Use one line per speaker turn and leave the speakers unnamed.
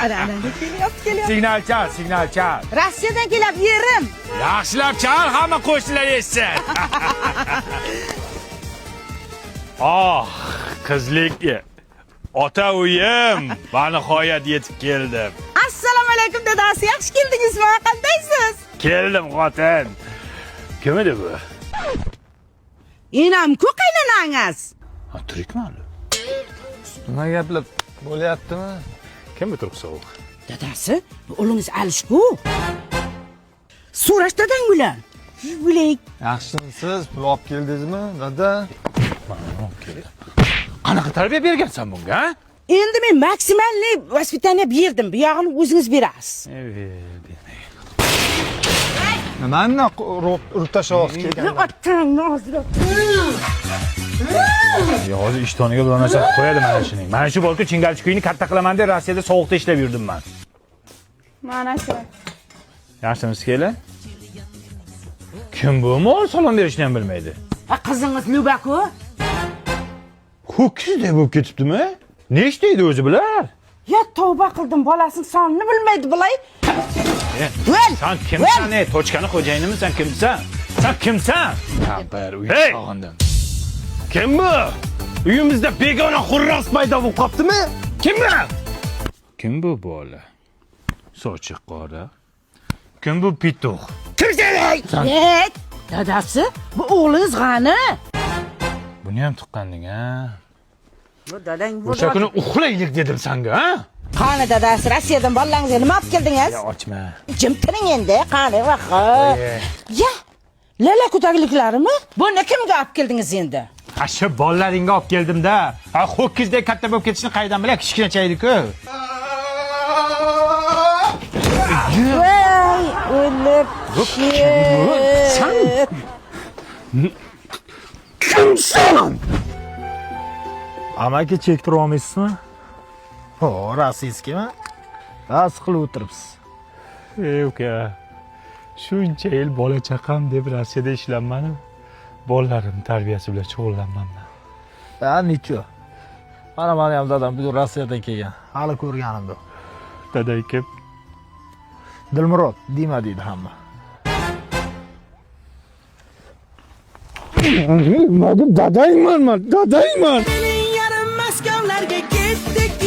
Ana, kelyapti.
Signal chal.
Rossiyadan kelyapti, yerim.
Yaxshilab chal, hamma qo'shnilar eshitsin. Qizlik. Ota uyim, va nihoyat yetib keldim.
Assalomu alaykum dadasi, yaxshi keldingizmi? Qandaysiz?
Keldim xotin. Kim edi bu?
Enam-ku qaynonangiz.
Ha, turikmi hali?
Nima gaplar bo'lyaptimi?
Kim bu turq sovuq?
Dadasi, bu o'g'lingiz Alishku. So'rash dadang bilan. Bilay.
Yaxshimisiz? Pul olib keldingizmi, dada?
Qanaqa tarbiya bergansan bunga, ha?
Endi men maksimalniy vaspitaniya berdim. Bu yog'ini o'zingiz berasiz.
Nimani urtashoq kelgan?
Otangni ozroq.
Hozir ishtoniga bo'lmasa qo'yadi mana shuning. Mana shu bolka chingalchi kuyini katta qilaman deb Rossiyada sovuqda ishlab yurdim men.
Mana shu.
Yaxshimisiz kelar? Kim bu? Mol salom berishni ham bilmaydi.
Qizingiz Lubaku?
Ho'kizdek bo'lib ketibdimi? Ne ishlaydi o'zi bular?
Ya tavba qildim, bolasining sonini bilmaydi bilay. Vel!
Sen kimsan? Ne? Tochkani xo'jayinimi sen kimsan? Sen kimsan?
Kampir uy
Hey!
sog'indim.
Kim bu? Uyimizda begona xurras paydo bo'lib qoptimi? Kim bu? Kim bu bola? Sochi qora. Kim bu pituq? Kimsan?
Yet! Dadasi, bu o'g'lingiz g'ani.
Buni ham tuqqanding, ha?
Bu dadang bu.
O'sha kuni uxlaylik dedim senga, ha?
Qani dadasi, Rossiyadan bolalaringizga nima olib keldingiz?
Ya ochma.
Jim tiring endi, qani vaqa. Ya, lala ko'takliklarimi? Buni kimga olib keldingiz endi?
Ha shu bolalaringga olib keldim-da. Ha ho'kizdek katta bo'lib ketishni qaydan bilay, kichkinachaydi-ku.
Voy, o'lib.
Sen kimsan?
Amaki chektira olmaysizmi?
Ho, rossiyskimi?
Bas qilib o'tiribsiz.
Ey uka. Shuncha yil bola chaqam deb Rossiyada ishlanmadim. Bolalarim tarbiyasi bilan shug'ullanmanman.
Ha, necha? Mana meni ham dadam bu Rossiyadan kelgan. Hali ko'rganim yo'q.
Dadang kim?
Dilmurod, Dima deydi hamma.
Dadangman.
Yarim maskovlarga ketdik.